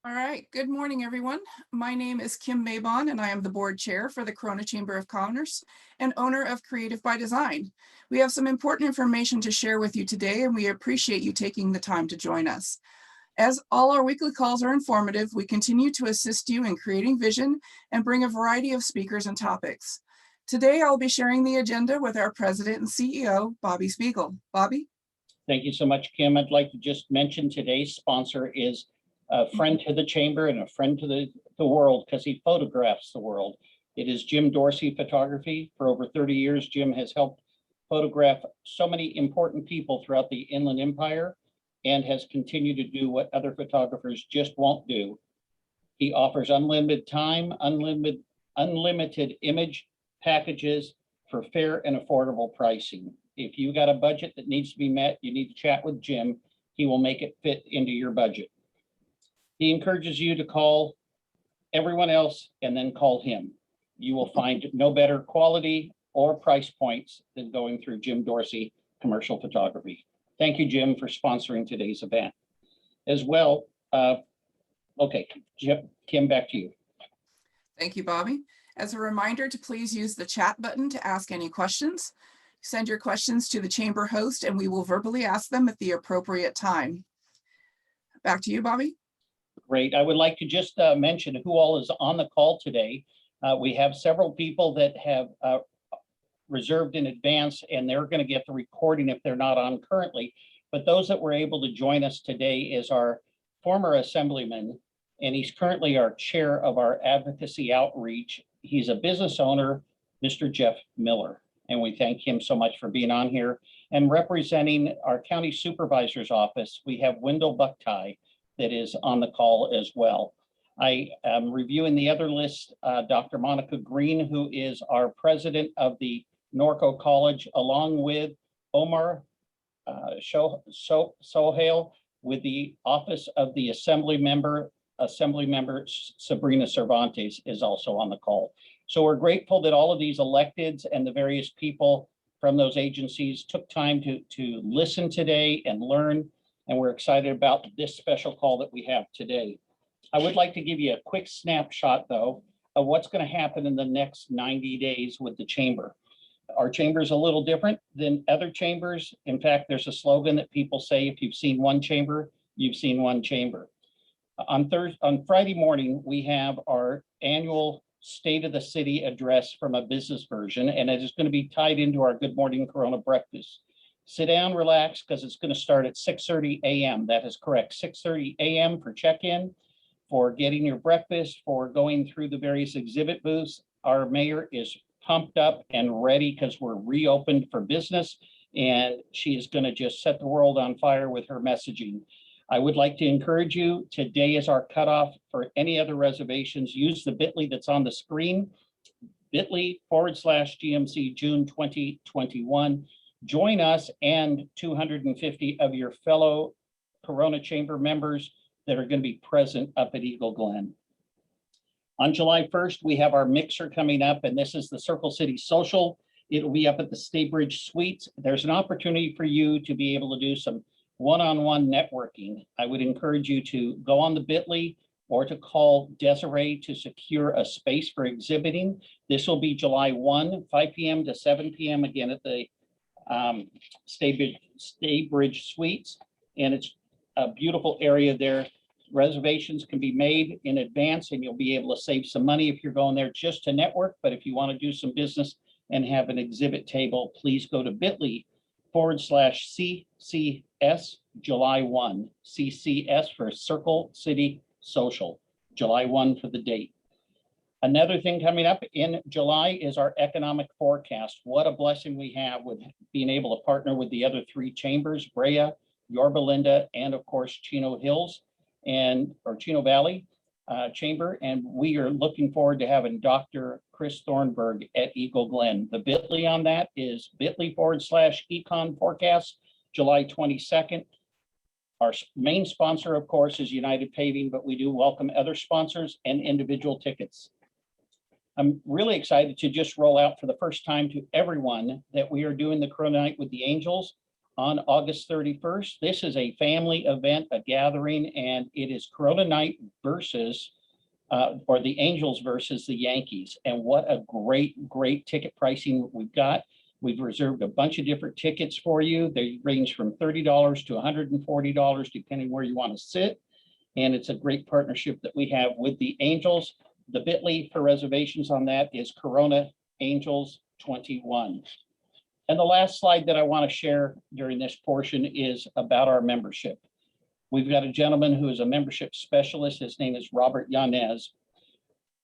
All right, good morning, everyone. My name is Kim Maybon, and I am the board chair for the Corona Chamber of Commerce and owner of Creative by Design. We have some important information to share with you today, and we appreciate you taking the time to join us. As all our weekly calls are informative, we continue to assist you in creating vision and bring a variety of speakers and topics. Today, I'll be sharing the agenda with our president and CEO, Bobby Spiegel. Bobby? Thank you so much, Kim. I'd like to just mention today's sponsor is a friend to the chamber and a friend to the world because he photographs the world. It is Jim Dorsey Photography. For over 30 years, Jim has helped photograph so many important people throughout the Inland Empire and has continued to do what other photographers just won't do. He offers unlimited time, unlimited image packages for fair and affordable pricing. If you got a budget that needs to be met, you need to chat with Jim. He will make it fit into your budget. He encourages you to call everyone else and then call him. You will find no better quality or price points than going through Jim Dorsey Commercial Photography. Thank you, Jim, for sponsoring today's event. As well, okay, Jim, Kim, back to you. Thank you, Bobby. As a reminder to please use the chat button to ask any questions. Send your questions to the chamber host and we will verbally ask them at the appropriate time. Back to you, Bobby. Great. I would like to just mention who all is on the call today. We have several people that have reserved in advance, and they're going to get the recording if they're not on currently. But those that were able to join us today is our former assemblyman, and he's currently our chair of our advocacy outreach. He's a business owner, Mr. Jeff Miller, and we thank him so much for being on here. And representing our county supervisor's office, we have Wendell Bucktie that is on the call as well. I am reviewing the other list, Dr. Monica Green, who is our president of the Norco College, along with Omar Sohail with the office of the Assembly member Sabrina Cervantes is also on the call. So we're grateful that all of these electeds and the various people from those agencies took time to listen today and learn. And we're excited about this special call that we have today. I would like to give you a quick snapshot, though, of what's going to happen in the next 90 days with the chamber. Our chamber is a little different than other chambers. In fact, there's a slogan that people say, if you've seen one chamber, you've seen one chamber. On Friday morning, we have our annual State of the City address from a business version, and it is going to be tied into our Good Morning Corona breakfast. Sit down, relax, because it's going to start at 6:30 a.m. That is correct, 6:30 a.m. for check-in, for getting your breakfast, for going through the various exhibit booths. Our mayor is pumped up and ready because we're reopened for business, and she is going to just set the world on fire with her messaging. I would like to encourage you, today is our cutoff for any other reservations. Use the bit.ly that's on the screen, bit.ly/GMC June 2021. Join us and 250 of your fellow Corona Chamber members that are going to be present up at Eagle Glen. On July 1st, we have our mixer coming up, and this is the Circle City Social. It'll be up at the Staybridge Suites. There's an opportunity for you to be able to do some one-on-one networking. I would encourage you to go on the bit.ly or to call Desiree to secure a space for exhibiting. This will be July 1, 5 p.m. to 7 p.m. again at the Staybridge Suites, and it's a beautiful area there. Reservations can be made in advance, and you'll be able to save some money if you're going there just to network. But if you want to do some business and have an exhibit table, please go to bit.ly/CCS July 1, CCS for Circle City Social, July 1 for the date. Another thing coming up in July is our economic forecast. What a blessing we have with being able to partner with the other three chambers, Brea, Yorba Linda, and of course, Chino Hills or Chino Valley Chamber. And we are looking forward to having Dr. Chris Thornburg at Eagle Glen. The bit.ly on that is bit.ly/econ forecast, July 22nd. Our main sponsor, of course, is United Paving, but we do welcome other sponsors and individual tickets. I'm really excited to just roll out for the first time to everyone that we are doing the Corona Night with the Angels on August 31st. This is a family event, a gathering, and it is Corona Night versus or the Angels versus the Yankees. And what a great ticket pricing we've got. We've reserved a bunch of different tickets for you. They range from $30 to $140, depending where you want to sit. And it's a great partnership that we have with the Angels. The bit.ly for reservations on that is Corona Angels 21. And the last slide that I want to share during this portion is about our membership. We've got a gentleman who is a membership specialist. His name is Robert Yanez.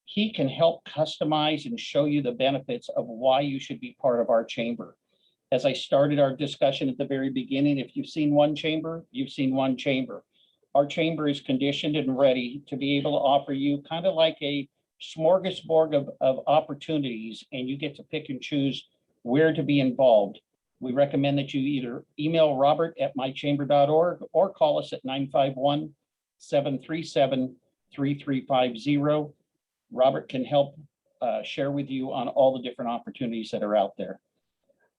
He can help customize and show you the benefits of why you should be part of our chamber. As I started our discussion at the very beginning, if you've seen one chamber, you've seen one chamber. Our chamber is conditioned and ready to be able to offer you kind of like a smorgasbord of opportunities, and you get to pick and choose where to be involved. We recommend that you either email robert@mychamber.org or call us at 951-737-3350. Robert can help share with you on all the different opportunities that are out there.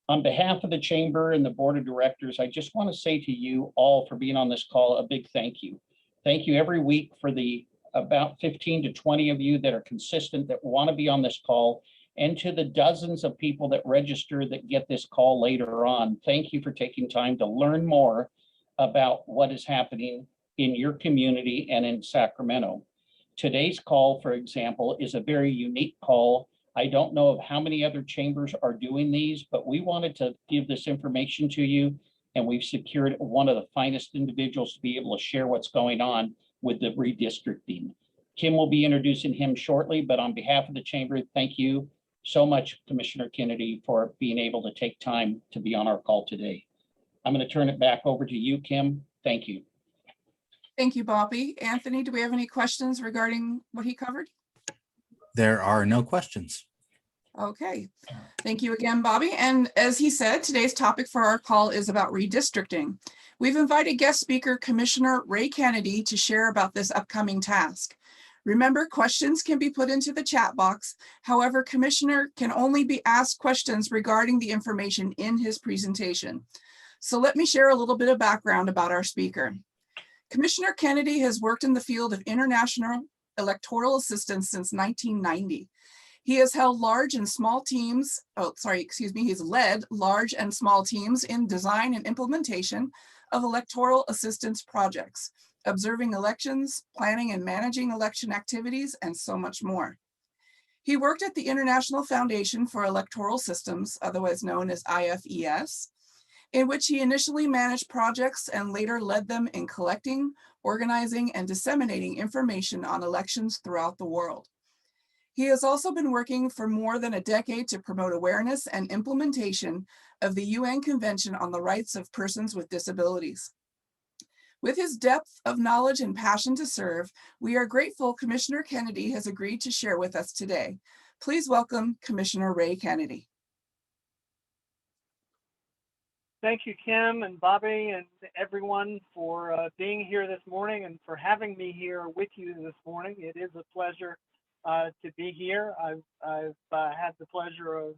On behalf of the chamber and the board of directors, I just want to say to you all for being on this call, a big thank you. Thank you every week for the about 15 to 20 of you that are consistent, that want to be on this call, and to the dozens of people that register that get this call later on. Thank you for taking time to learn more about what is happening in your community and in Sacramento. Today's call, for example, is a very unique call. I don't know of how many other chambers are doing these, but we wanted to give this information to you, and we've secured one of the finest individuals to be able to share what's going on with the redistricting. Kim will be introducing him shortly, but on behalf of the chamber, thank you so much, Commissioner Kennedy, for being able to take time to be on our call today. I'm going to turn it back over to you, Kim. Thank you. Thank you, Bobby. Anthony, do we have any questions regarding what he covered? There are no questions. Okay, thank you again, Bobby. And as he said, today's topic for our call is about redistricting. We've invited guest speaker Commissioner Ray Kennedy to share about this upcoming task. Remember, questions can be put into the chat box. However, Commissioner can only be asked questions regarding the information in his presentation. So let me share a little bit of background about our speaker. Commissioner Kennedy has worked in the field of international electoral assistance since 1990. He has held large and small teams, he's led large and small teams in design and implementation of electoral assistance projects, observing elections, planning and managing election activities, and so much more. He worked at the International Foundation for Electoral Systems, otherwise known as IFES, in which he initially managed projects and later led them in collecting, organizing, and disseminating information on elections throughout the world. He has also been working for more than a decade to promote awareness and implementation of the UN Convention on the Rights of Persons with Disabilities. With his depth of knowledge and passion to serve, we are grateful Commissioner Kennedy has agreed to share with us today. Please welcome Commissioner Ray Kennedy. Thank you, Kim and Bobby and everyone for being here this morning and for having me here with you this morning. It is a pleasure to be here. I've had the pleasure of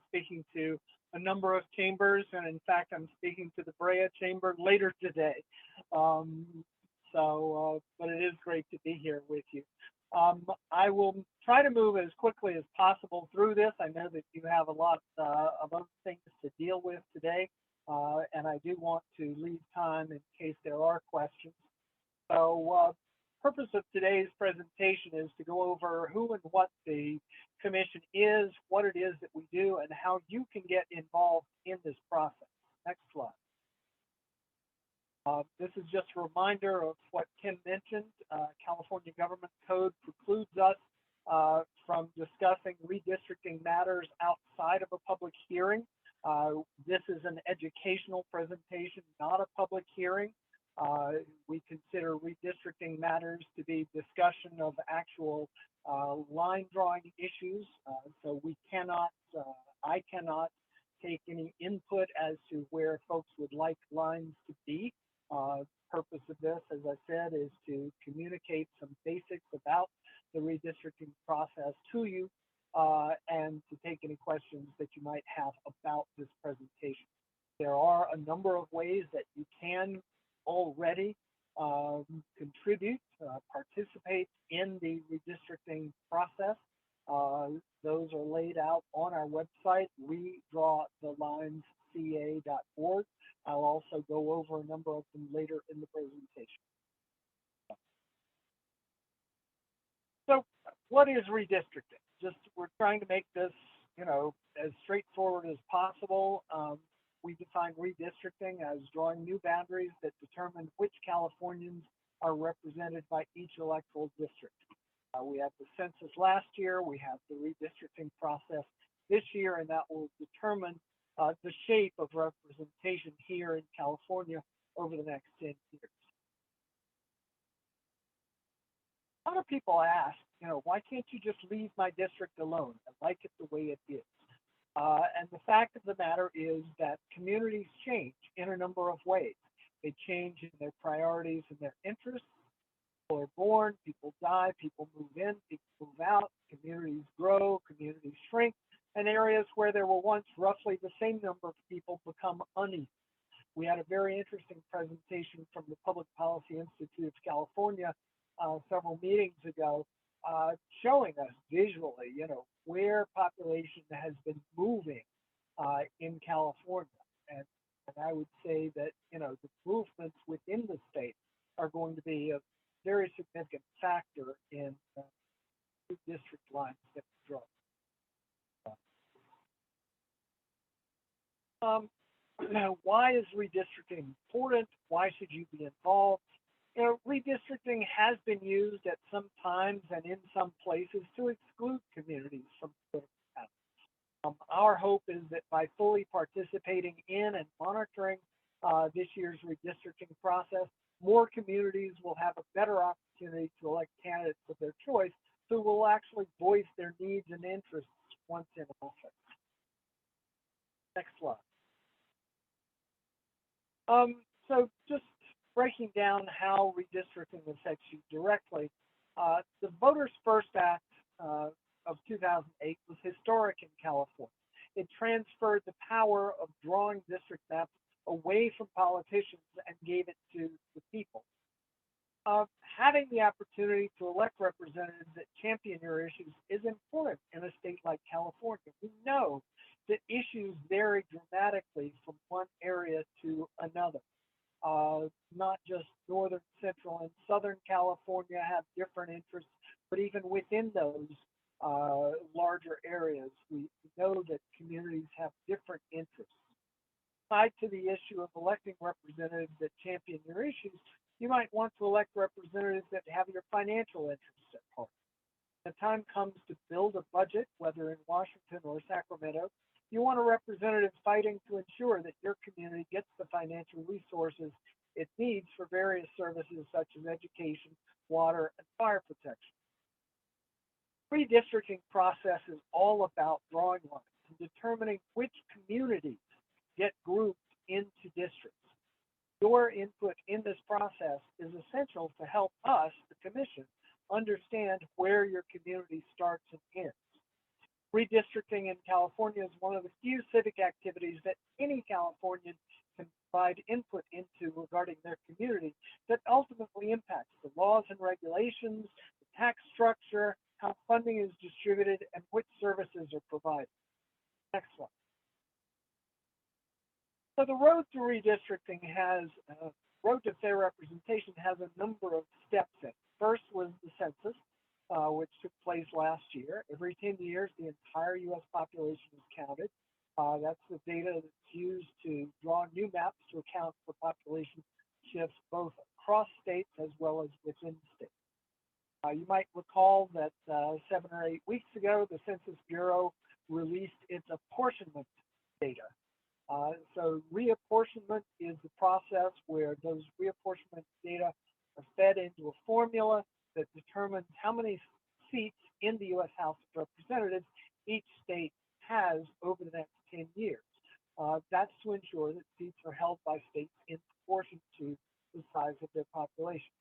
speaking to a number of chambers, and in fact, I'm speaking to the Brea Chamber later today. But it is great to be here with you. I will try to move as quickly as possible through this. I know that you have a lot of other things to deal with today, and I do want to leave time in case there are questions. So, purpose of today's presentation is to go over who and what the commission is, what it is that we do, and how you can get involved in this process. Next slide. This is just a reminder of what Kim mentioned. California Government Code precludes us from discussing redistricting matters outside of a public hearing. This is an educational presentation, not a public hearing. We consider redistricting matters to be discussion of actual line drawing issues. So we cannot, I cannot take any input as to where folks would like lines to be. Purpose of this, as I said, is to communicate some basics about the redistricting process to you and to take any questions that you might have about this presentation. There are a number of ways that you can already contribute, participate in the redistricting process. Those are laid out on our website, redrawthelinesca.org. I'll also go over a number of them later in the presentation. So what is redistricting? We're trying to make this, as straightforward as possible. We define redistricting as drawing new boundaries that determine which Californians are represented by each electoral district. We had the census last year, we have the redistricting process this year, and that will determine the shape of representation here in California over the next 10 years. A lot of people ask, why can't you just leave my district alone? I like it the way it is. And the fact of the matter is that communities change in a number of ways. They change in their priorities and their interests. People are born, people die, people move in, people move out, communities grow, communities shrink, and areas where there were once roughly the same number of people become uneven. We had a very interesting presentation from the Public Policy Institute of California several meetings ago, showing us visually, where population has been moving in California. And I would say that, the movements within the state are going to be a very significant factor in district lines that we draw. Why is redistricting important? Why should you be involved? Redistricting has been used at some times and in some places to exclude communities from political power. Our hope is that by fully participating in and monitoring this year's redistricting process, more communities will have a better opportunity to elect candidates of their choice who will actually voice their needs and interests once in office. Next slide. So just breaking down how redistricting affects you directly, the Voters First Act of 2008 was historic in California. It transferred the power of drawing district maps away from politicians and gave it to the people. Having the opportunity to elect representatives that champion your issues is important in a state like California. We know that issues vary dramatically from one area to another. Not just northern, central, and southern California have different interests, but even within those larger areas, we know that communities have different interests. Tied to the issue of electing representatives that champion your issues, you might want to elect representatives that have your financial interests at heart. When the time comes to build a budget, whether in Washington or Sacramento, you want a representative fighting to ensure that your community gets the financial resources it needs for various services such as education, water, and fire protection. Redistricting process is all about drawing lines and determining which communities get grouped into districts. Your input in this process is essential to help us, the Commission, understand where your community starts and ends. Redistricting in California is one of the few civic activities that any Californian can provide input into regarding their community that ultimately impacts the laws and regulations, the tax structure, how funding is distributed, and which services are provided. Next slide. So the road to redistricting road to fair representation has a number of steps in it. First was the census, which took place last year. Every 10 years, the entire U.S. population is counted. That's the data that's used to draw new maps to account for population shifts both across states as well as within states. You might recall that 7 or 8 weeks ago, the Census Bureau released its apportionment data. So reapportionment is the process where those reapportionment data are fed into a formula that determines how many seats in the U.S. House of Representatives each state has over the next 10 years. That's to ensure that seats are held by states in proportion to the size of their population.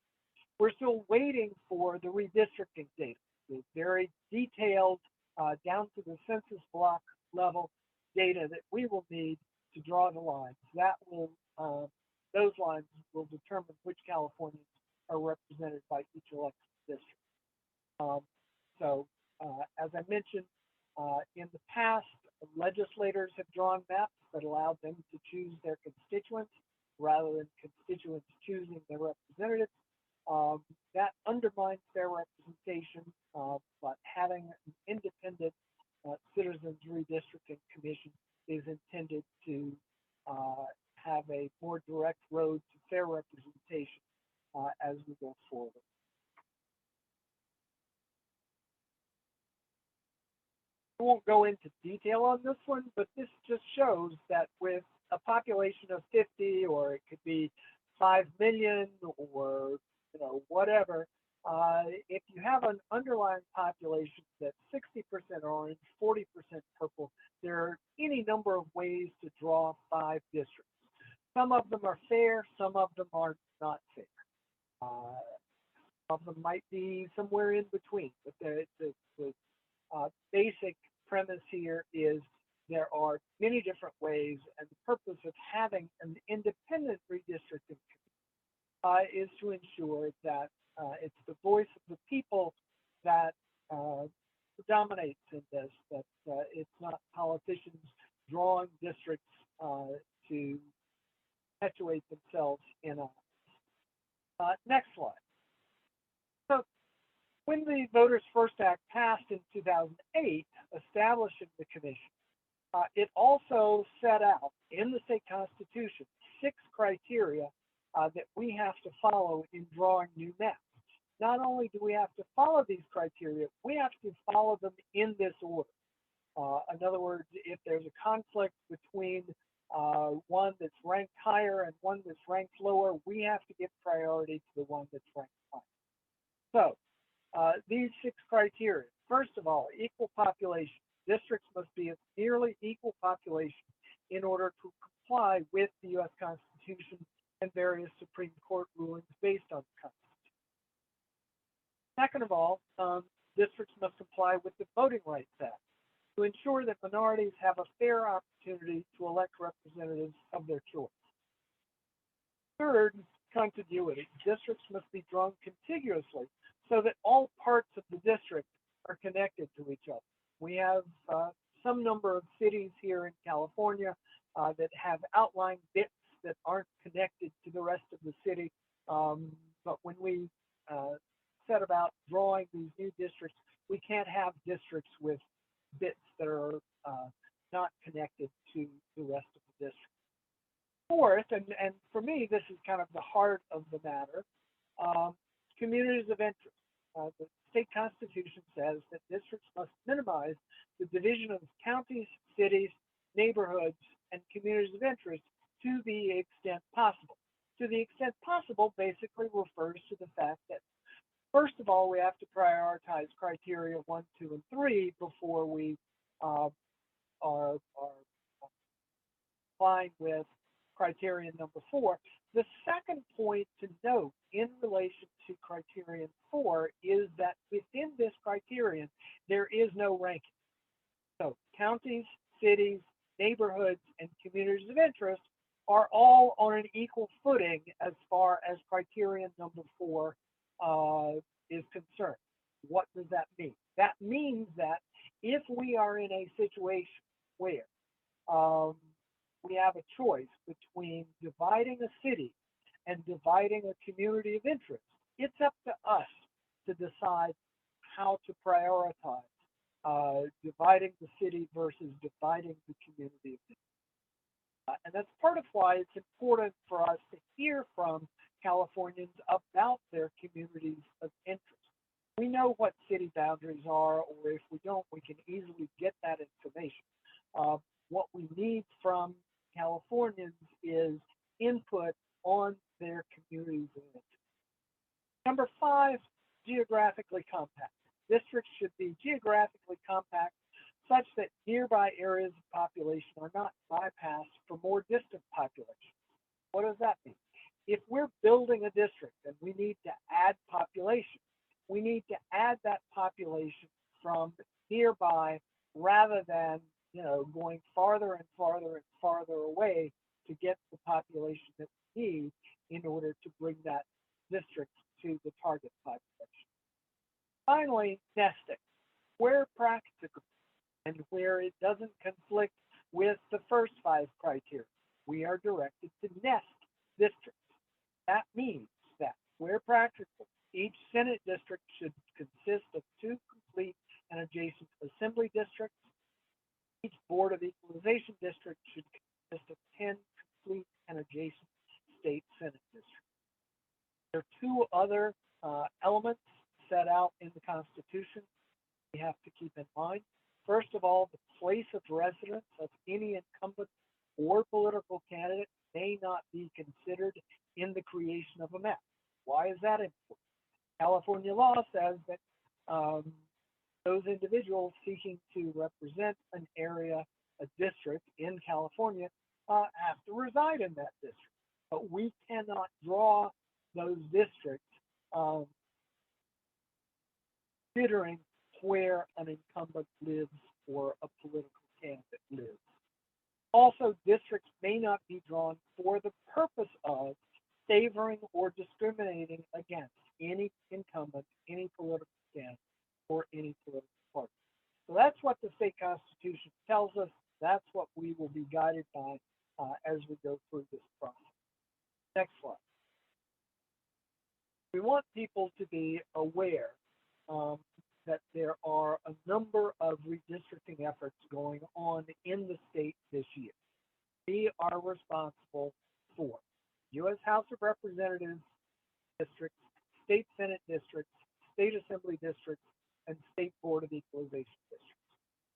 We're still waiting for the redistricting data, the very detailed, down to the census block level data that we will need to draw the lines. those lines will determine which Californians are represented by each elected district. As I mentioned, in the past, legislators have drawn maps that allowed them to choose their constituents rather than constituents choosing their representatives. That undermines their representation, but having an independent Citizens Redistricting Commission is intended to have a more direct road to fair representation as we go forward. I won't go into detail on this one, but this just shows that with a population of 50, or it could be 5 million, or whatever, if you have an underlying population that's 60% orange, 40% purple, there are any number of ways to draw 5 districts. Some of them are fair, some of them are not fair. Some of them might be somewhere in between, but the basic premise here is there are many different ways, and the purpose of having an independent redistricting is to ensure that it's the voice of the people that predominates in this, that it's not politicians drawing districts to perpetuate themselves in a next slide. So when the Voters First Act passed in 2008, establishing the commission, it also set out in the state constitution 6 criteria that we have to follow in drawing new maps. Not only do we have to follow these criteria, we have to follow them in this order. In other words, if there's a conflict between one that's ranked higher and one that's ranked lower, we have to give priority to the one that's ranked higher. So these 6 criteria: first of all, equal population. Districts must be of nearly equal population in order to comply with the U.S. Constitution and various Supreme Court rulings based on the Constitution. Second of all, districts must comply with the Voting Rights Act to ensure that minorities have a fair opportunity to elect representatives of their choice. Third, contiguity. Districts must be drawn contiguously so that all parts of the district are connected to each other. We have some number of cities here in California that have outlying bits that aren't connected to the rest of the city. But when we set about drawing these new districts, we can't have districts with bits that are not connected to the rest of the district. Fourth, and for me, this is kind of the heart of the matter, communities of interest. The state constitution says that districts must minimize the division of counties, cities, neighborhoods, and communities of interest to the extent possible. To the extent possible basically refers to the fact that, first of all, we have to prioritize criteria 1, 2, and 3 before we are complying with criterion number 4. The second point to note in relation to criterion 4 is that within this criterion, there is no ranking. So counties, cities, neighborhoods, and communities of interest are all on an equal footing as far as criterion number 4 is concerned. What does that mean? That means that if we are in a situation where we have a choice between dividing a city and dividing a community of interest, it's up to us to decide how to prioritize dividing the city versus dividing the community of interest. And that's part of why it's important for us to hear from Californians about their communities of interest. We know what city boundaries are, or if we don't, we can easily get that information. What we need from Californians is input on their communities of interest. Number 5, geographically compact. Districts should be geographically compact such that nearby areas of population are not bypassed for more distant populations. What does that mean? If we're building a district and we need to add population, we need to add that population from nearby rather than going farther and farther and farther away to get the population that we need in order to bring that district to the target population. Finally, nesting. Where practical and where it doesn't conflict with the first 5 criteria, we are directed to nest districts. That means that where practical, each Senate district should consist of 2 complete and adjacent assembly districts. Each Board of Equalization district should consist of 10 complete and adjacent state Senate districts. There are 2 other elements set out in the Constitution we have to keep in mind. First of all, the place of residence of any incumbent or political candidate may not be considered in the creation of a map. Why is that important? California law says that those individuals seeking to represent an area, a district in California, have to reside in that district. But we cannot draw those districts considering where an incumbent lives or a political candidate lives. Also, districts may not be drawn for the purpose of favoring or discriminating against any incumbent, any political candidate, or any political party. So that's what the state constitution tells us. That's what we will be guided by as we go through this process. Next slide. We want people to be aware that there are a number of redistricting efforts going on in the state this year. We are responsible for U.S. House of Representatives districts, state Senate districts, state Assembly districts, and state Board of Equalization districts.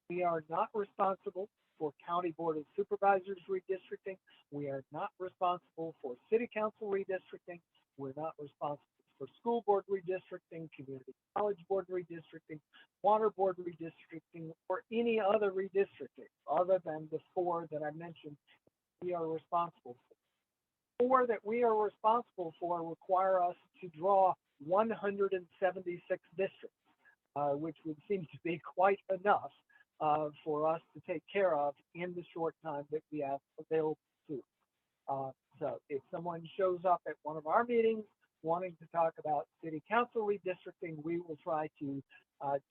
We are not responsible for County Board of Supervisors redistricting. We are not responsible for City Council redistricting. We're not responsible for school board redistricting, community college board redistricting, water board redistricting, or any other redistricting other than the 4 that I mentioned we are responsible for. 4 that we are responsible for require us to draw 176 districts, which would seem to be quite enough for us to take care of in the short time that we have available to us. So if someone shows up at one of our meetings wanting to talk about city council redistricting, we will try to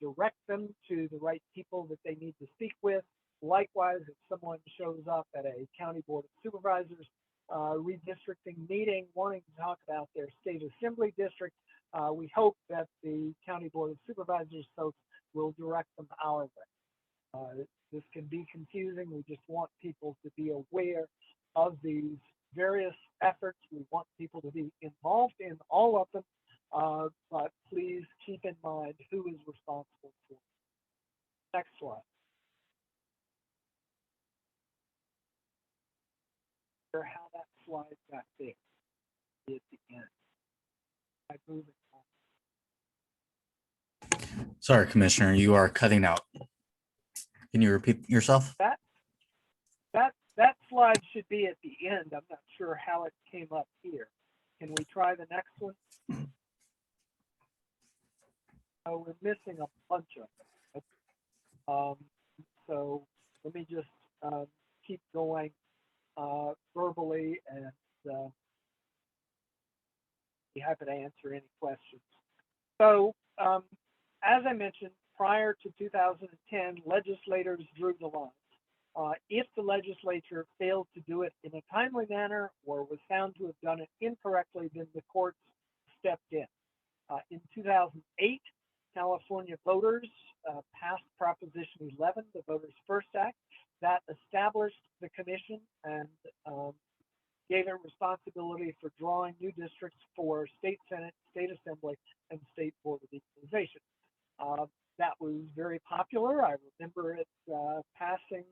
direct them to the right people that they need to speak with. Likewise, if someone shows up at a county board of supervisors redistricting meeting wanting to talk about their state assembly district, we hope that the county board of supervisors folks will direct them our way. This can be confusing. We just want people to be aware of these various efforts. We want people to be involved in all of them, but please keep in mind who is responsible for it. Next slide. How that slide got there at the end. I move it on. Sorry, Commissioner, you are cutting out. Can you repeat yourself? That slide should be at the end. I'm not sure how it came up here. Can we try the next one? Oh, we're missing a bunch of them. So let me just keep going verbally and be happy to answer any questions. So as I mentioned, prior to 2010, legislators drew the line. If the legislature failed to do it in a timely manner or was found to have done it incorrectly, then the courts stepped in. In 2008, California voters passed Proposition 11, the Voters First Act, that established the commission and gave it responsibility for drawing new districts for state Senate, state Assembly, and state Board of Equalization. That was very popular. I remember it passing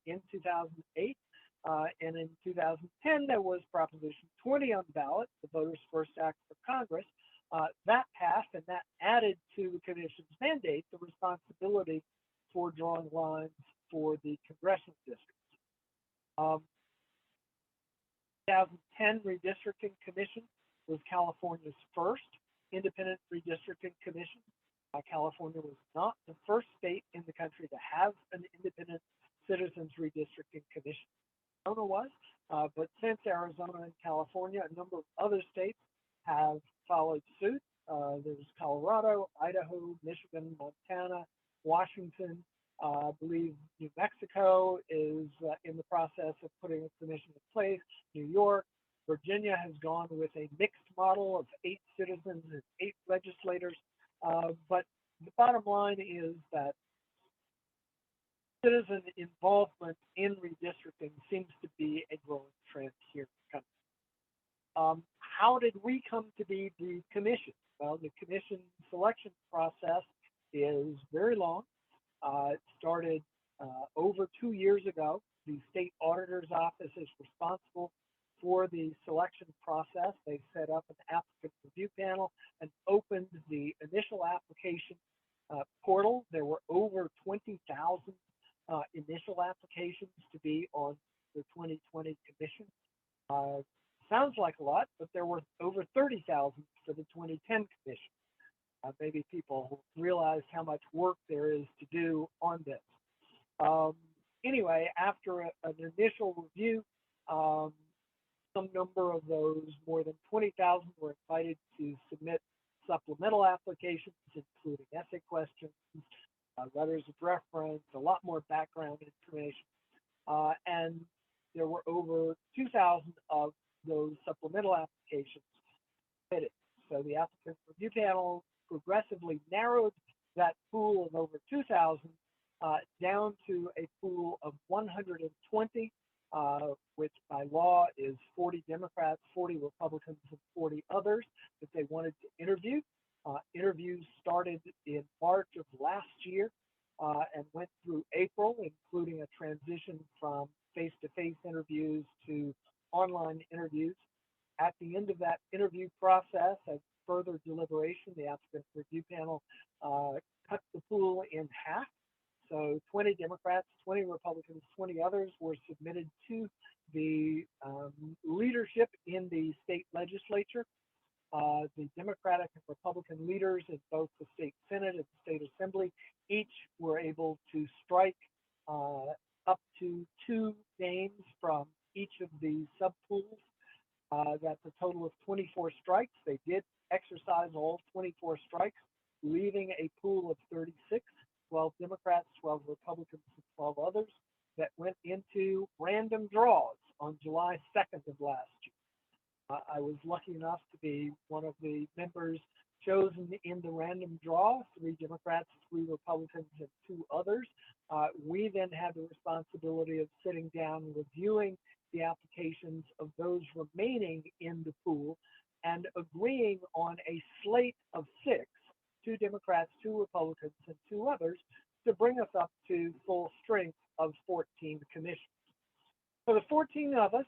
in 2008. And in 2010, there was Proposition 20 on the ballot, the Voters First Act for Congress. That passed, and that added to the commission's mandate the responsibility for drawing lines for the congressional districts. 2010 Redistricting Commission was California's first independent redistricting commission. California was not the first state in the country to have an independent citizens redistricting commission. Arizona was, But since Arizona and California, a number of other states have followed suit. There's Colorado, Idaho, Michigan, Montana, Washington. I believe New Mexico is in the process of putting a commission in place. New York, Virginia has gone with a mixed model of 8 citizens and 8 legislators. But the bottom line is that citizen involvement in redistricting seems to be a growing trend here in the country. How did we come to be the commission? Well, the commission selection process is very long. It started over 2 years ago. The state auditor's office is responsible for the selection process. They set up an applicant review panel and opened the initial application portal. There were over 20,000 initial applications to be on the 2020 commission. Sounds like a lot, but there were over 30,000 for the 2010 commission. Maybe people realized how much work there is to do on this. Anyway, after an initial review, some number of those, more than 20,000, were invited to submit supplemental applications, including essay questions, letters of reference, a lot more background information. And there were over 2,000 of those supplemental applications submitted. So the applicant review panel progressively narrowed that pool of over 2,000 down to a pool of 120, which by law is 40 Democrats, 40 Republicans, and 40 others that they wanted to interview. Interviews started in March of last year and went through April, including a transition from face-to-face interviews to online interviews. At the end of that interview process, and further deliberation, the applicant review panel cut the pool in half. So 20 Democrats, 20 Republicans, 20 others were submitted to the leadership in the state legislature. The Democratic and Republican leaders in both the state Senate and the state Assembly each were able to strike up to 2 names from each of the subpools. That's a total of 24 strikes. They did exercise all 24 strikes, leaving a pool of 36, 12 Democrats, 12 Republicans, and 12 others that went into random draws on July 2nd of last year. I was lucky enough to be one of the members chosen in the random draw, 3 Democrats, 3 Republicans, and 2 others. We then had the responsibility of sitting down and reviewing the applications of those remaining in the pool and agreeing on a slate of 6, 2 Democrats, 2 Republicans, and 2 others, to bring us up to full strength of 14 commissions. For the 14 of us,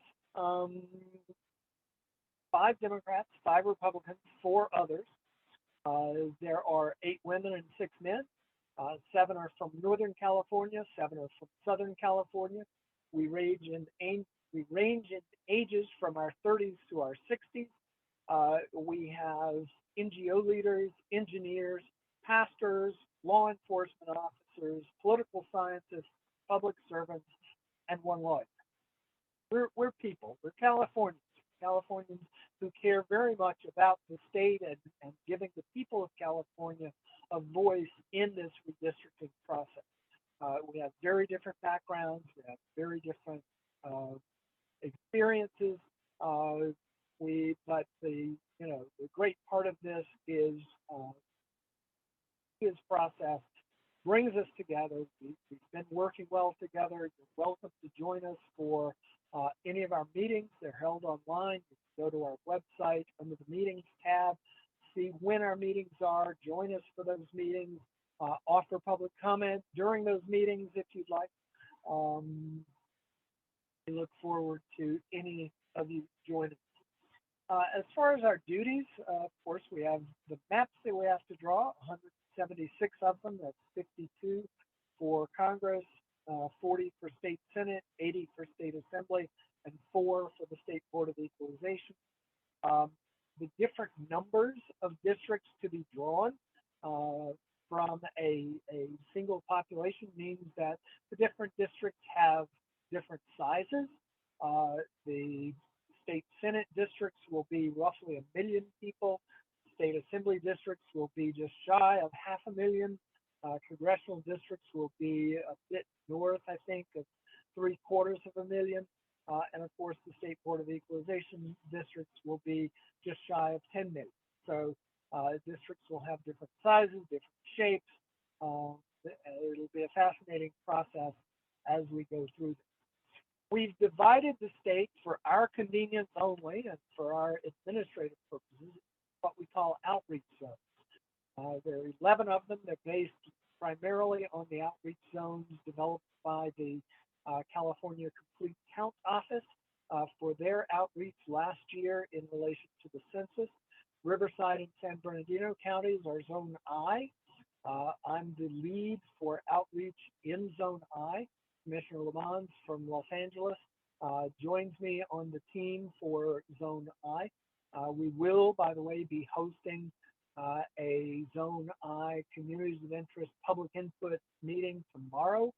5 Democrats, 5 Republicans, 4 others. There are 8 women and 6 men. 7 are from Northern California, 7 are from Southern California. We range in ages from our 30s to our 60s. We have NGO leaders, engineers, pastors, law enforcement officers, political scientists, public servants, and 1 lawyer. We're people. We're Californians who care very much about the state and giving the people of California a voice in this redistricting process. We have very different backgrounds. We have very different experiences. But the great part of this is this process brings us together. We've been working well together. You're welcome to join us for any of our meetings. They're held online. You can go to our website under the meetings tab, see when our meetings are, join us for those meetings, offer public comment during those meetings if you'd like. We look forward to any of you joining us. As far as our duties, of course, we have the maps that we have to draw, 176 of them. That's 52 for Congress, 40 for state Senate, 80 for state Assembly, and 4 for the State Board of Equalization. The different numbers of districts to be drawn from a single population means that the different districts have different sizes. The state Senate districts will be roughly 1 million people. State Assembly districts will be just shy of 500,000. Congressional districts will be a bit north, I think, of 750,000. And of course, the State Board of Equalization districts will be just shy of 10 million. So districts will have different sizes, different shapes. It'll be a fascinating process as we go through this. We've divided the state for our convenience only and for our administrative purposes, what we call outreach zones. There are 11 of them. They're based primarily on the outreach zones developed by the California Complete Count Office for their outreach last year in relation to the census. Riverside and San Bernardino counties are Zone I. I'm the lead for outreach in Zone I. Commissioner Lamont from Los Angeles joins me on the team for Zone I. We will, by the way, be hosting a Zone I Communities of Interest public input meeting tomorrow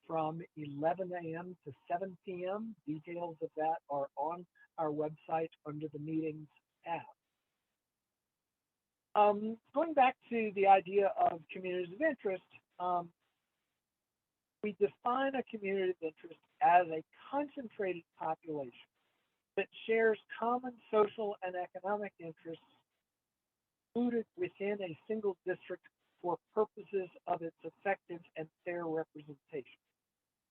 from 11 a.m. to 7 p.m. Details of that are on our website under the meetings tab. Going back to the idea of communities of interest, we define a community of interest as a concentrated population that shares common social and economic interests included within a single district for purposes of its effective and fair representation.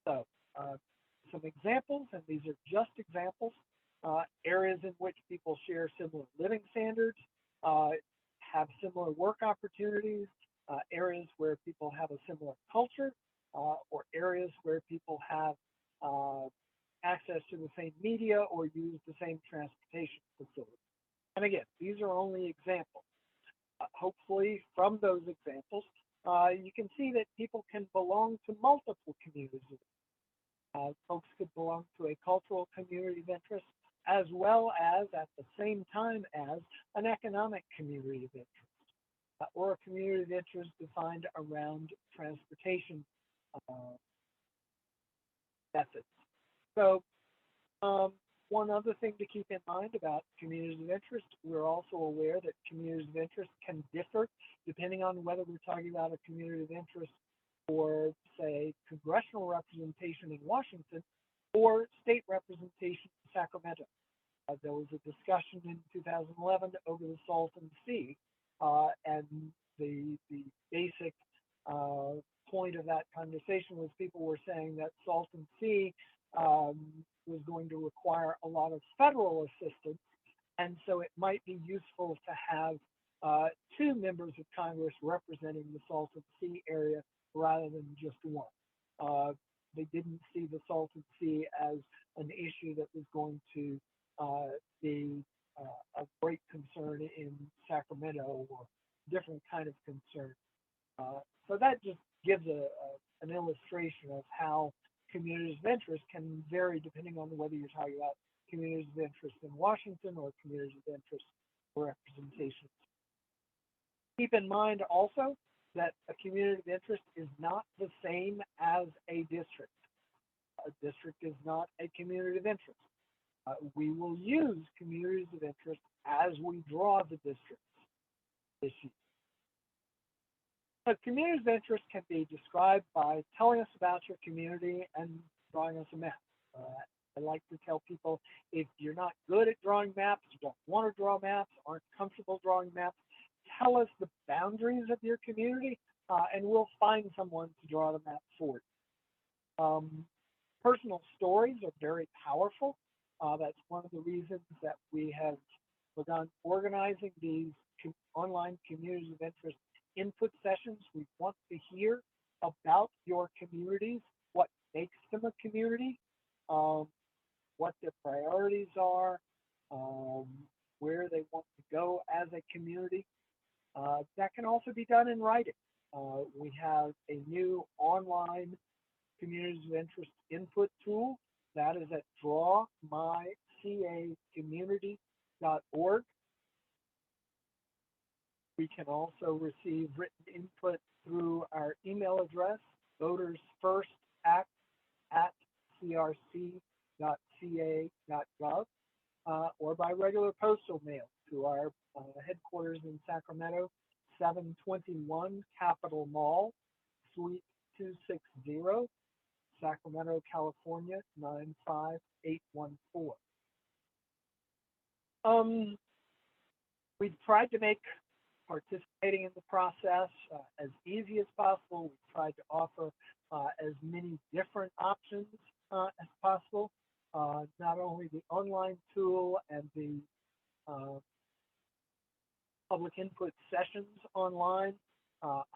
So, some examples, and these are just examples, areas in which people share similar living standards, have similar work opportunities, areas where people have a similar culture, or areas where people have access to the same media or use the same transportation facilities. And again, these are only examples. Hopefully, from those examples, you can see that people can belong to multiple communities. Folks could belong to a cultural community of interest as well as, at the same time as, an economic community of interest, or a community of interest defined around transportation methods. So one other thing to keep in mind about communities of interest, we're also aware that communities of interest can differ depending on whether we're talking about a community of interest for, say, congressional representation in Washington or state representation in Sacramento. There was a discussion in 2011 over the Salton Sea, and the basic point of that conversation was people were saying that Salton Sea was going to require a lot of federal assistance, and so it might be useful to have two members of Congress representing the Salton Sea area rather than just one. They didn't see the Salton Sea as an issue that was going to be a great concern in Sacramento or different kind of concern. So that just gives an illustration of how communities of interest can vary depending on whether you're talking about communities of interest in Washington or communities of interest for representation. Keep in mind also that a community of interest is not the same as a district. A district is not a community of interest. We will use communities of interest as we draw the districts issues. But communities of interest can be described by telling us about your community and drawing us a map. I like to tell people, if you're not good at drawing maps, you don't want to draw maps, aren't comfortable drawing maps, tell us the boundaries of your community, and we'll find someone to draw the map for you. Personal stories are very powerful. That's one of the reasons that we have begun organizing these online communities of interest input sessions. We want to hear about your communities, what makes them a community, what their priorities are, where they want to go as a community. That can also be done in writing. We have a new online communities of interest input tool that is at drawmycacommunity.org. We can also receive written input through our email address, votersfirstact@crc.org. or by regular postal mail to our headquarters in Sacramento, 721 Capitol Mall, Suite 260, Sacramento, California, 95814. We've tried to make participating in the process as easy as possible. We've tried to offer as many different options as possible. Not only the online tool and the public input sessions online.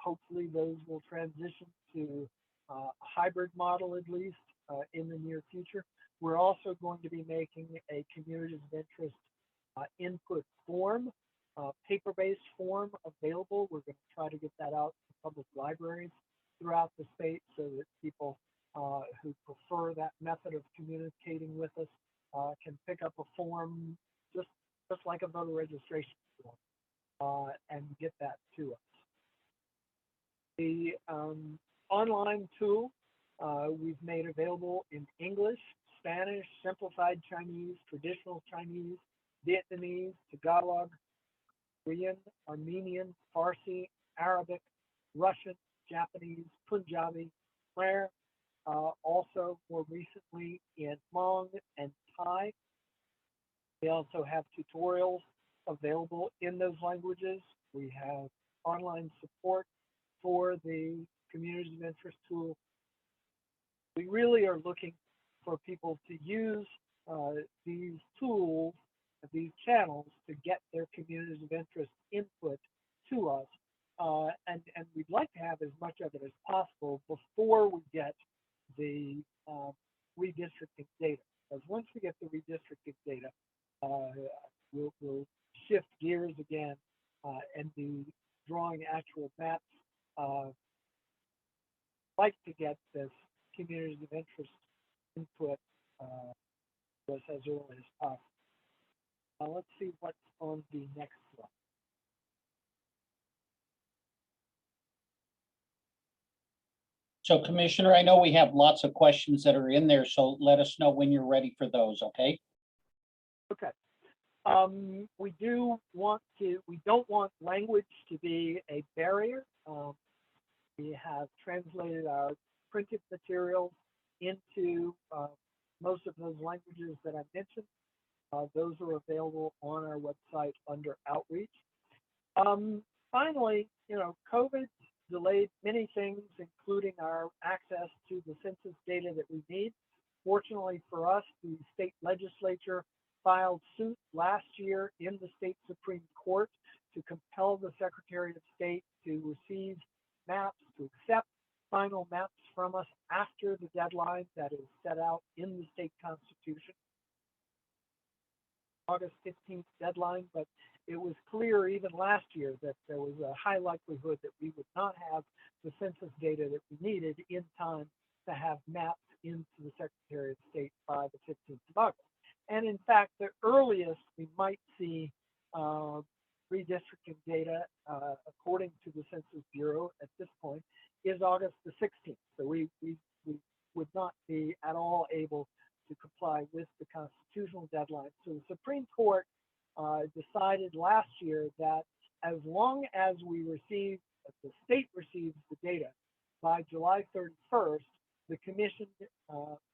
Hopefully those will transition to a hybrid model at least in the near future. We're also going to be making a communities of interest input form, paper-based form available. We're going to try to get that out to public libraries throughout the state so that people who prefer that method of communicating with us can pick up a form just like a voter registration form and get that to us. The online tool we've made available in English, Spanish, simplified Chinese, traditional Chinese, Vietnamese, Tagalog, Korean, Armenian, Farsi, Arabic, Russian, Japanese, Punjabi, Khmer, also more recently in Hmong and Thai. We also have tutorials available in those languages. We have online support for the Communities of Interest tool. We really are looking for people to use these tools, these channels, to get their communities of interest input to us. And we'd like to have as much of it as possible before we get the redistricting data. Because once we get the redistricting data, we'll shift gears again and be drawing actual maps. Like to get this communities of interest input to us as early as possible. Let's see what's on the next slide. So Commissioner, I know we have lots of questions that are in there, so let us know when you're ready for those, okay? Okay. We don't want language to be a barrier. We have translated our printed materials into most of those languages that I mentioned. Those are available on our website under outreach. Finally, COVID delayed many things, including our access to the census data that we need. Fortunately for us, the state legislature filed suit last year in the state Supreme Court to compel the Secretary of State to receive maps, to accept final maps from us after the deadline that is set out in the state constitution. August 15th deadline, but it was clear even last year that there was a high likelihood that we would not have the census data that we needed in time to have maps into the Secretary of State by the 15th of August. And in fact, the earliest we might see redistricting data, according to the Census Bureau at this point, is August the 16th. So we would not be at all able to comply with the constitutional deadline. So the Supreme Court decided last year that as long as the state receives the data by July 31st, the commission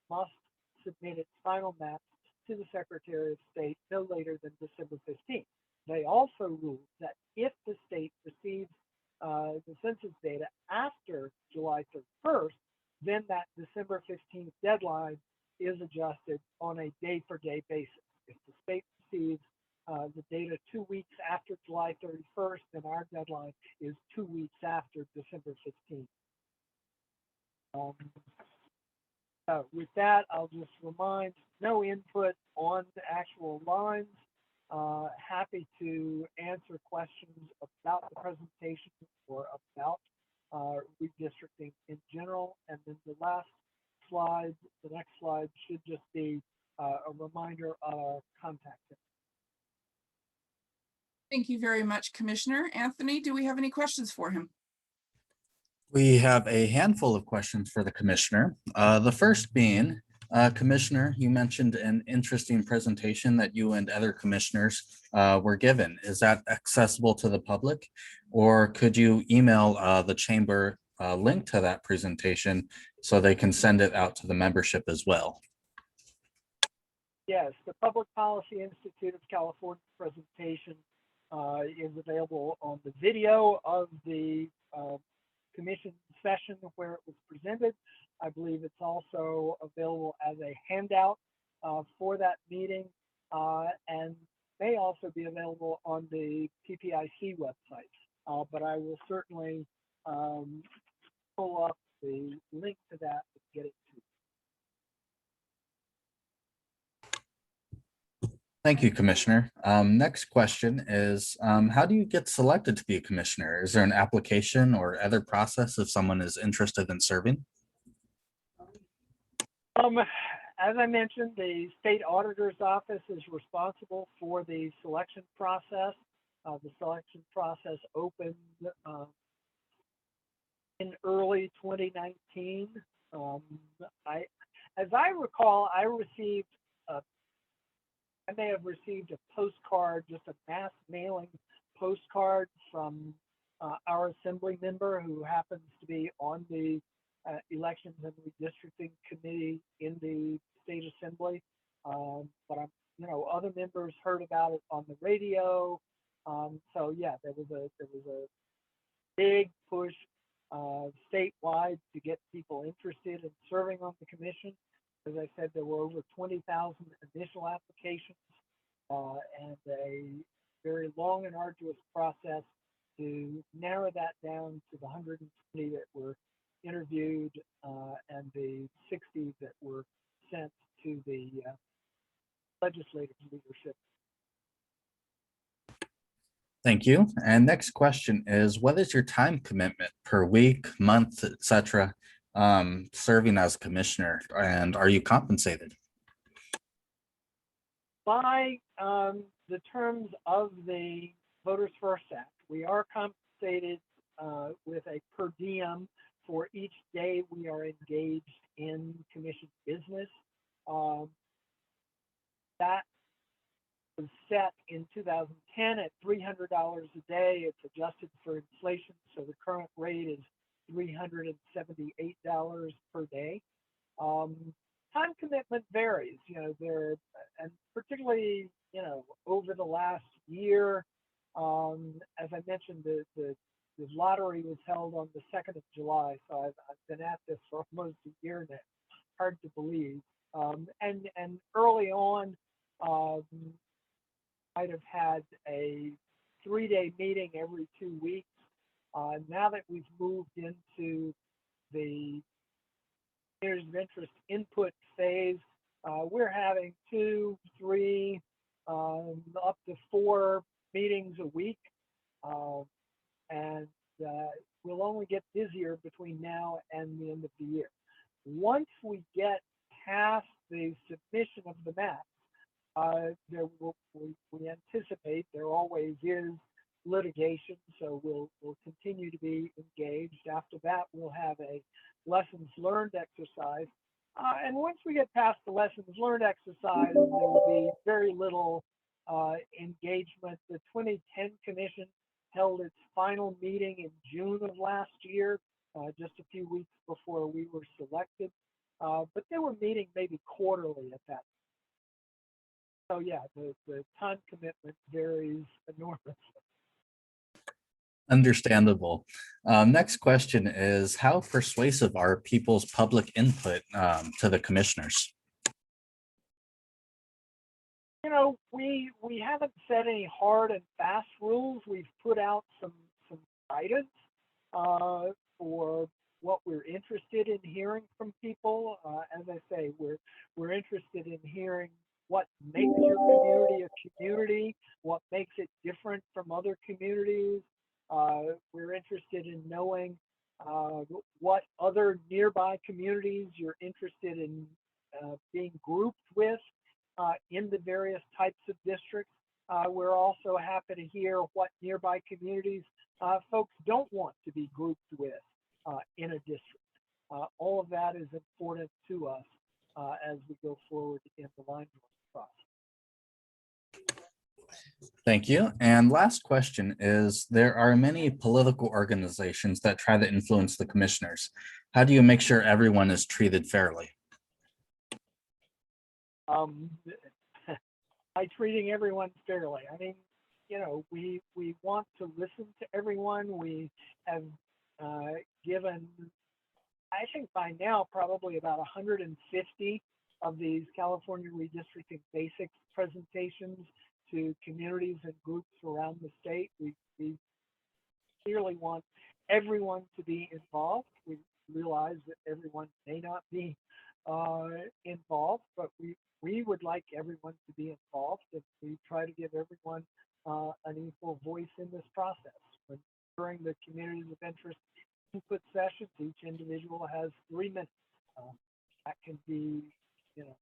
must submit its final maps to the Secretary of State no later than December 15th. They also ruled that if the state receives the census data after July 31st, then that December 15th deadline is adjusted on a day-for-day basis. If the state receives the data 2 weeks after July 31st, then our deadline is 2 weeks after December 15th. With that, I'll just remind, no input on the actual lines. Happy to answer questions about the presentation or about redistricting in general. And then the last slide, the next slide should just be a reminder of our contact info. Thank you very much, Commissioner. Anthony, do we have any questions for him? We have a handful of questions for the commissioner. The first being, Commissioner, you mentioned an interesting presentation that you and other commissioners were given. Is that accessible to the public? Or could you email the chamber link to that presentation so they can send it out to the membership as well? Yes, the Public Policy Institute of California presentation is available on the video of the commission session where it was presented. I believe it's also available as a handout for that meeting and may also be available on the PPIC website. But I will certainly pull up the link to that and get it to you. Thank you, Commissioner. Next question is, how do you get selected to be a commissioner? Is there an application or other process if someone is interested in serving? As I mentioned, the state auditor's office is responsible for the selection process. The selection process opened in early 2019. As I recall, I may have received a postcard, just a mass mailing postcard from our assembly member who happens to be on the Elections and Redistricting Committee in the state assembly. But other members heard about it on the radio. So yeah, there was a big push statewide to get people interested in serving on the commission. As I said, there were over 20,000 initial applications and a very long and arduous process to narrow that down to the 120 that were interviewed and the 60 that were sent to the legislative leadership. Thank you. And next question is, what is your time commitment per week, month, etc., serving as commissioner, and are you compensated? By the terms of the Voters First Act, we are compensated with a per diem for each day we are engaged in commission business. That was set in 2010 at $300 a day. It's adjusted for inflation, so the current rate is $378 per day. Time commitment varies, and particularly, over the last year, as I mentioned, the lottery was held on the 2nd of July, so I've been at this for almost a year now. Hard to believe. And early on, might have had a 3-day meeting every 2 weeks. Now that we've moved into the areas of interest input phase, we're having 2, 3, up to 4 meetings a week. And we'll only get busier between now and the end of the year. Once we get past the submission of the map, we anticipate there always is litigation, so we'll continue to be engaged. After that, we'll have a lessons learned exercise. And once we get past the lessons learned exercise, there will be very little engagement. The 2010 Commission held its final meeting in June of last year, just a few weeks before we were selected. But they were meeting maybe quarterly at that. So yeah, the time commitment varies enormously. Understandable. Next question is, how persuasive are people's public input to the commissioners? We haven't set any hard and fast rules. We've put out some guidance for what we're interested in hearing from people. As I say, we're interested in hearing what makes your community a community, what makes it different from other communities. We're interested in knowing what other nearby communities you're interested in being grouped with in the various types of districts. We're also happy to hear what nearby communities folks don't want to be grouped with in a district. All of that is important to us. as we go forward in the line drawing process. Thank you. And last question is, there are many political organizations that try to influence the commissioners. How do you make sure everyone is treated fairly? By treating everyone fairly. I mean, you know, we want to listen to everyone. We have given, I think by now, probably about 150 of these California Redistricting Basics presentations to communities and groups around the state. We clearly want everyone to be involved. We realize that everyone may not be involved, but we would like everyone to be involved, and we try to give everyone an equal voice in this process. When, during the communities of interest input sessions, each individual has 3 minutes. That can be, you know,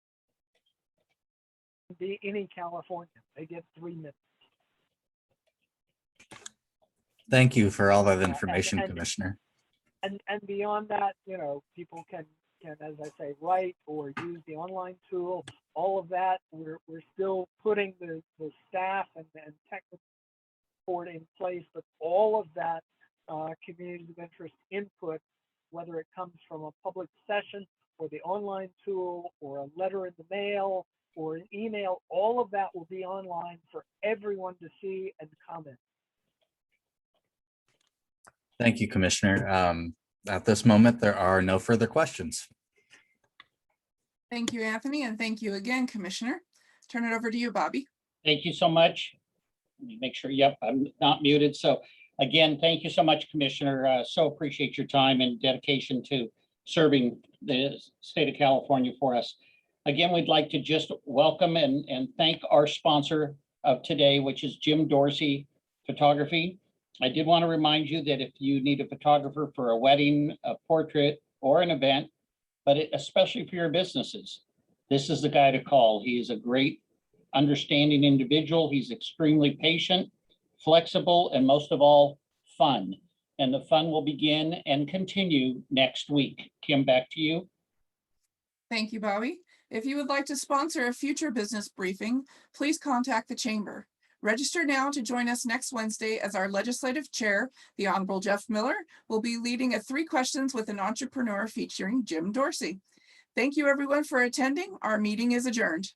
be any Californian. They get 3 minutes. Thank you for all that information, Commissioner. And beyond that, you know, people can, as I say, write or use the online tool. All of that, we're still putting the staff and technical support in place, but all of that communities of interest input, whether it comes from a public session or the online tool or a letter in the mail or an email, all of that will be online for everyone to see and comment. Thank you, Commissioner. At this moment, there are no further questions. Thank you, Anthony, and thank you again, Commissioner. Turn it over to you, Bobby. Thank you so much. Let me make sure, yep, I'm not muted. So again, thank you so much, Commissioner. So appreciate your time and dedication to serving the state of California for us. Again, we'd like to just welcome and thank our sponsor of today, which is Jim Dorsey Photography. I did want to remind you that if you need a photographer for a wedding, a portrait, or an event, but especially for your businesses, this is the guy to call. He is a great, understanding individual. He's extremely patient, flexible, and most of all, fun. And the fun will begin and continue next week. Kim, back to you. Thank you, Bobby. If you would like to sponsor a future business briefing, please contact the Chamber. Register now to join us next Wednesday as our legislative chair, the Honorable Jeff Miller, will be leading a 3 questions with an entrepreneur featuring Jim Dorsey. Thank you everyone for attending. Our meeting is adjourned.